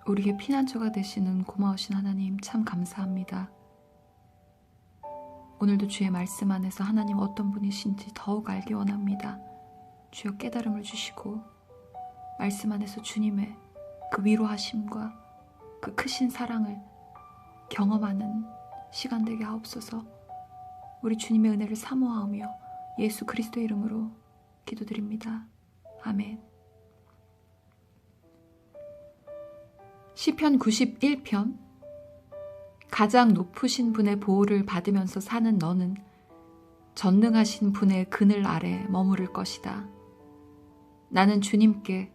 우리의 피난처가 되시는 고마우신 하나님 참 감사합니다. 오늘도 주의 말씀 안에서 하나님 어떤 분이신지 더욱 알기 원합니다. 주여 깨달음을 주시고 말씀 안에서 주님의 그 위로하심과 그 크신 사랑을 경험하는 시간 되게 하옵소서. 우리 주님의 은혜를 사모하며 예수 그리스도의 이름으로 기도드립니다. 아멘. 시편 91편. 가장 높으신 분의 보호를 받으면서 사는 너는 전능하신 분의 그늘 아래 머무를 것이다. 나는 주님은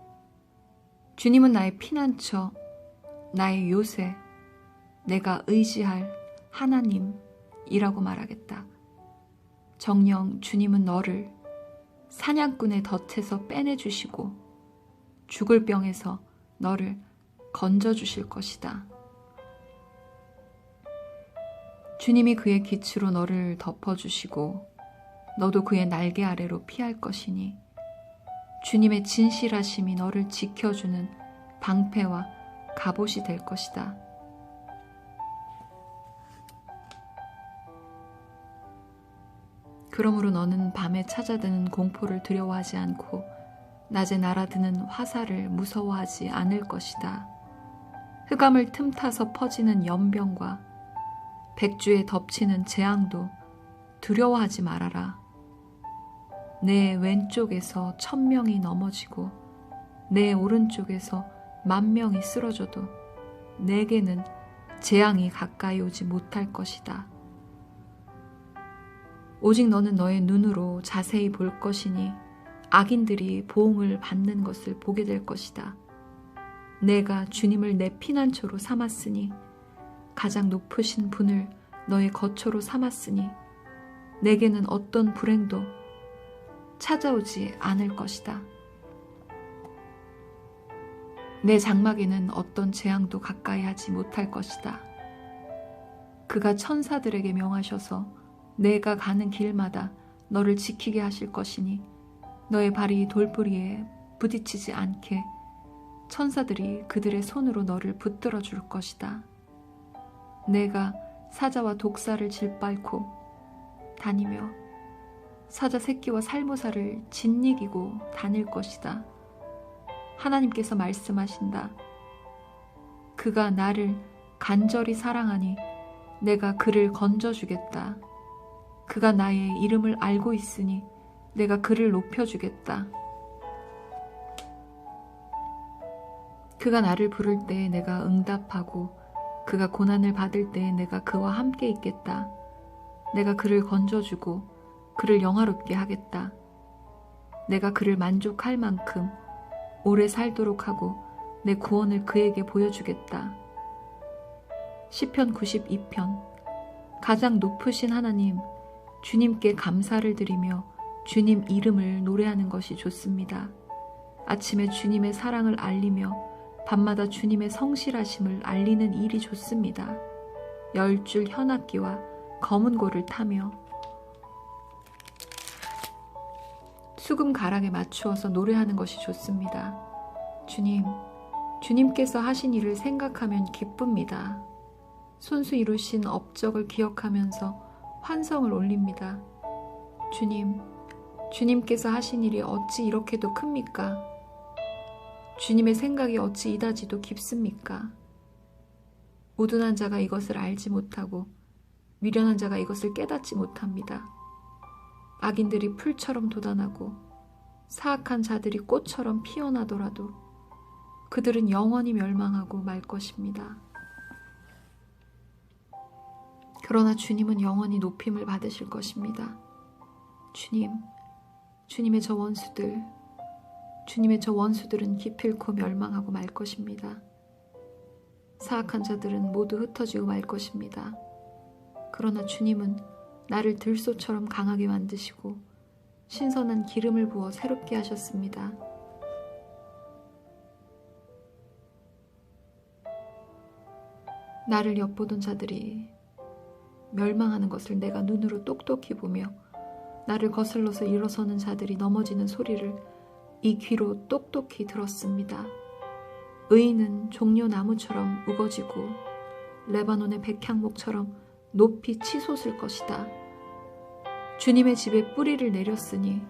나의 피난처, 나의 요새, 내가 의지할 하나님이라고 말하겠다. 정녕 주님은 너를 사냥꾼의 덫에서 빼내주시고 죽을 병에서 너를 건져주실 것이다. 주님이 그의 깃으로 너를 덮어주시고 너도 그의 날개 아래로 피할 것이니 주님의 진실하심이 너를 지켜주는 방패와 갑옷이 될 것이다. 그러므로 너는 밤에 찾아드는 공포를 두려워하지 않고 낮에 날아드는 화살을 무서워하지 않을 것이다. 흑암을 틈타서 퍼지는 연병과 백주에 덮치는 재앙도 두려워하지 말아라. 내 왼쪽에서 1000명이 넘어지고 내 오른쪽에서 10,000명이 쓰러져도 내게는 재앙이 가까이 오지 못할 것이다. 오직 너는 너의 눈으로 자세히 볼 것이니 악인들이 보응을 받는 것을 보게 될 것이다. 내가 주님을 내 피난처로 삼았으니 가장 높으신 분을 너의 거처로 삼았으니 내게는 어떤 불행도 찾아오지 않을 것이다. 내 장막에는 어떤 재앙도 가까이 하지 못할 것이다. 그가 천사들에게 명하셔서 내가 가는 길마다 너를 지키게 하실 것이니 너의 발이 돌부리에 부딪히지 않게 천사들이 그들의 손으로 너를 붙들어 줄 것이다. 내가 사자와 독사를 짓밟고 다니며 사자 새끼와 살모사를 짓이기고 다닐 것이다. 하나님께서 말씀하신다. 그가 나를 간절히 사랑하니 내가 그를 건져주겠다. 그가 나의 이름을 알고 있으니 내가 그를 높여주겠다. 그가 나를 부를 때 내가 응답하고 그가 고난을 받을 때 내가 그와 함께 있겠다. 내가 그를 건져주고 그를 영화롭게 하겠다. 내가 그를 만족할 만큼 오래 살도록 하고 내 구원을 그에게 보여주겠다. 시편 92편. 가장 높으신 하나님, 주님께 감사를 드리며 주님 이름을 노래하는 것이 좋습니다. 아침에 주님의 사랑을 알리며 밤마다 주님의 성실하심을 알리는 일이 좋습니다. 10줄 현악기와 검은 고를 타며 수금 가락에 맞추어서 노래하는 것이 좋습니다. 주님께서 하신 일을 생각하면 기쁩니다. 손수 이루신 업적을 기억하면서 환성을 올립니다. 주님께서 하신 일이 어찌 이렇게도 큽니까? 주님의 생각이 어찌 이다지도 깊습니까? 우둔한 자가 이것을 알지 못하고 미련한 자가 이것을 깨닫지 못합니다. 악인들이 풀처럼 돋아나고 사악한 자들이 꽃처럼 피어나더라도 그들은 영원히 멸망하고 말 것입니다. 그러나 주님은 영원히 높임을 받으실 것입니다. 주님의 저 원수들은 기필코 멸망하고 말 것입니다. 사악한 자들은 모두 흩어지고 말 것입니다. 그러나 주님은 나를 들소처럼 강하게 만드시고 신선한 기름을 부어 새롭게 하셨습니다. 나를 엿보던 자들이 멸망하는 것을 내가 눈으로 똑똑히 보며 나를 거슬러서 일어서는 자들이 넘어지는 소리를 이 귀로 똑똑히 들었습니다. 의인은 종려나무처럼 우거지고 레바논의 백향목처럼 높이 치솟을 것이다. 주님의 집에 뿌리를 내렸으니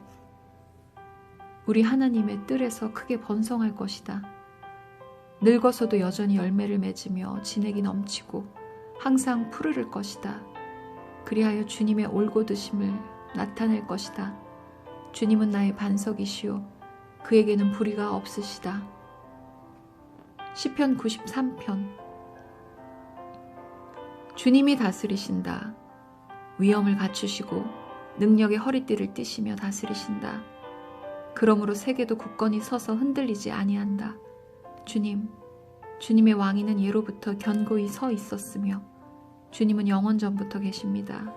우리 하나님의 뜰에서 크게 번성할 것이다. 늙어서도 여전히 열매를 맺으며 진액이 넘치고 항상 푸르를 것이다. 그리하여 주님의 올곧으심을 나타낼 것이다. 주님은 나의 반석이시요 그에게는 불의가 없으시다. 시편 93편. 주님이 다스리신다. 위엄을 갖추시고 능력의 허리띠를 띠시며 다스리신다. 그러므로 세계도 굳건히 서서 흔들리지 아니한다. 주님의 왕위는 예로부터 견고히 서 있었으며 주님은 영원전부터 계십니다.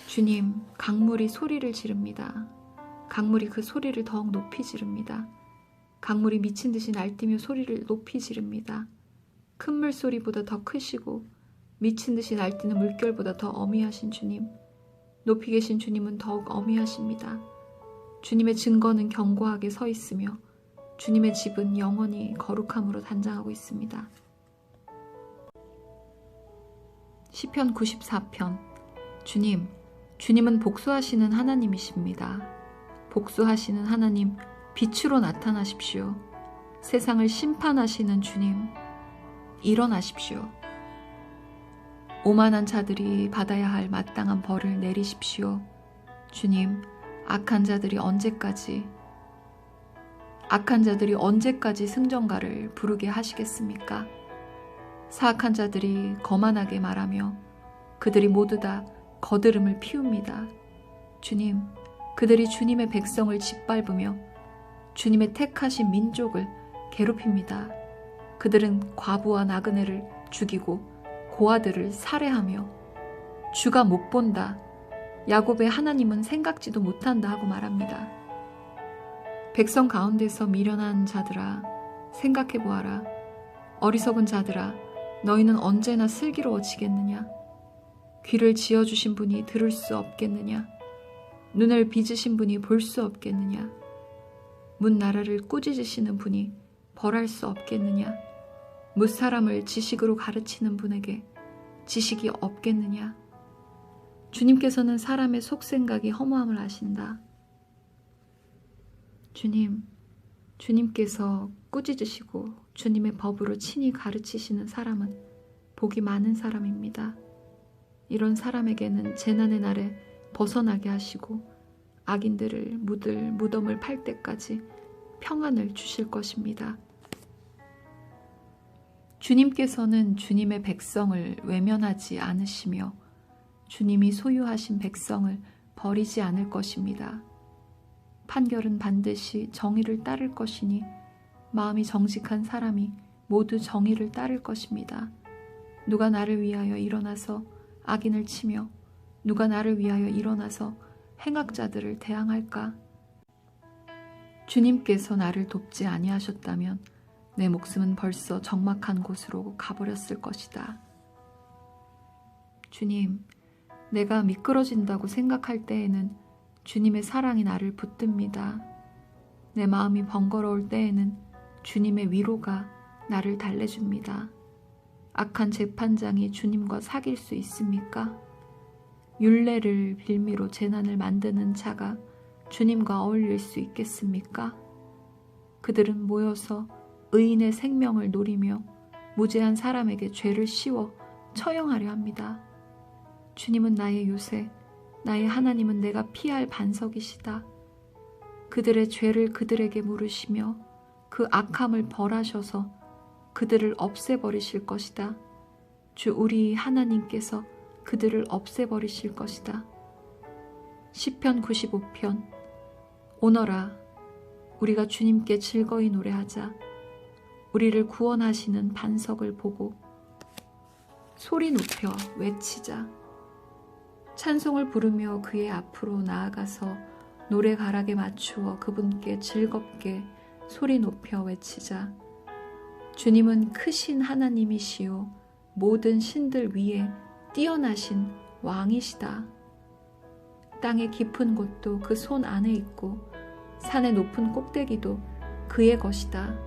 주님, 강물이 소리를 지릅니다. 강물이 그 소리를 더욱 높이 지릅니다. 강물이 미친 듯이 날뛰며 소리를 높이 지릅니다. 큰 물소리보다 더 크시고 미친 듯이 날뛰는 물결보다 더 어미하신 주님, 높이 계신 주님은 더욱 어미하십니다. 주님의 증거는 견고하게 서 있으며 주님의 집은 영원히 거룩함으로 단장하고 있습니다. 시편 94편. 주님은 복수하시는 하나님이십니다. 복수하시는 하나님, 빛으로 나타나십시오. 세상을 심판하시는 주님, 일어나십시오. 오만한 자들이 받아야 할 마땅한 벌을 내리십시오. 주님, 악한 자들이 언제까지 승전가를 부르게 하시겠습니까? 사악한 자들이 거만하게 말하며 그들이 모두 다 거드름을 피웁니다. 주님, 그들이 주님의 백성을 짓밟으며 주님의 택하신 민족을 괴롭힙니다. 그들은 과부와 나그네를 죽이고 고아들을 살해하며 주가 못 본다, 야곱의 하나님은 생각지도 못한다 하고 말합니다. 백성 가운데서 미련한 자들아, 생각해보아라. 어리석은 자들아, 너희는 언제나 슬기로워지겠느냐? 귀를 지어주신 분이 들을 수 없겠느냐? 눈을 빚으신 분이 볼 수 없겠느냐? 문나라를 꾸짖으시는 분이 벌할 수 없겠느냐? 무사람을 지식으로 가르치는 분에게 지식이 없겠느냐? 주님께서는 사람의 속생각이 허무함을 아신다. 주님께서 꾸짖으시고 주님의 법으로 친히 가르치시는 사람은 복이 많은 사람입니다. 이런 사람에게는 재난의 날에 벗어나게 하시고 악인들을 묻을 무덤을 팔 때까지 평안을 주실 것입니다. 주님께서는 주님의 백성을 외면하지 않으시며 주님이 소유하신 백성을 버리지 않을 것입니다. 판결은 반드시 정의를 따를 것이니 마음이 정직한 사람이 모두 정의를 따를 것입니다. 누가 나를 위하여 일어나서 악인을 치며 누가 나를 위하여 일어나서 행악자들을 대항할까? 주님께서 나를 돕지 아니하셨다면 내 목숨은 벌써 적막한 곳으로 가버렸을 것이다. 주님, 내가 미끄러진다고 생각할 때에는 주님의 사랑이 나를 붙듭니다. 내 마음이 번거로울 때에는 주님의 위로가 나를 달래줍니다. 악한 재판장이 주님과 사귈 수 있습니까? 율례를 빌미로 재난을 만드는 자가 주님과 어울릴 수 있겠습니까? 그들은 모여서 의인의 생명을 노리며 무죄한 사람에게 죄를 씌워 처형하려 합니다. 주님은 나의 요새, 나의 하나님은 내가 피할 반석이시다. 그들의 죄를 그들에게 물으시며 그 악함을 벌하셔서 그들을 없애버리실 것이다. 주 우리 하나님께서 그들을 없애버리실 것이다. 시편 95편. 오너라, 우리가 주님께 즐거이 노래하자. 우리를 구원하시는 반석을 보고 소리 높여 외치자. 찬송을 부르며 그의 앞으로 나아가서 노래가락에 맞추어 그분께 즐겁게 소리 높여 외치자. 주님은 크신 하나님이시요 모든 신들 위에 뛰어나신 왕이시다. 땅의 깊은 곳도 그 손 안에 있고 산의 높은 꼭대기도 그의 것이다.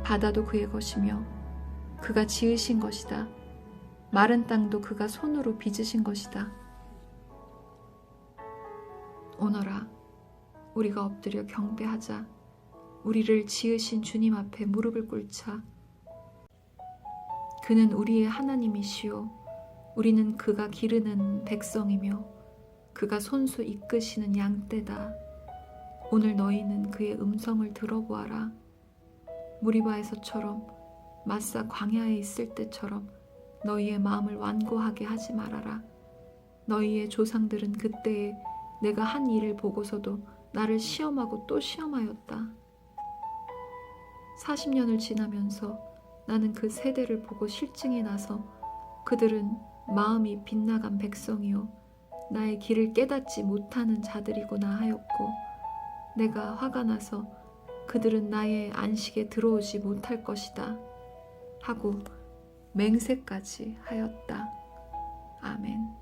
바다도 그의 것이며 그가 지으신 것이다. 마른 땅도 그가 손으로 빚으신 것이다. 오너라, 우리가 엎드려 경배하자. 우리를 지으신 주님 앞에 무릎을 꿇자. 그는 우리의 하나님이시요 우리는 그가 기르는 백성이며 그가 손수 이끄시는 양떼다. 오늘 너희는 그의 음성을 들어보아라. 무리바에서처럼 마사 광야에 있을 때처럼 너희의 마음을 완고하게 하지 말아라. 너희의 조상들은 그때에 내가 한 일을 보고서도 나를 시험하고 또 시험하였다. 40년을 지나면서 나는 그 세대를 보고 실증이 나서 그들은 마음이 빗나간 백성이요 나의 길을 깨닫지 못하는 자들이구나 하였고, 내가 화가 나서 그들은 나의 안식에 들어오지 못할 것이다 하고 맹세까지 하였다. 아멘.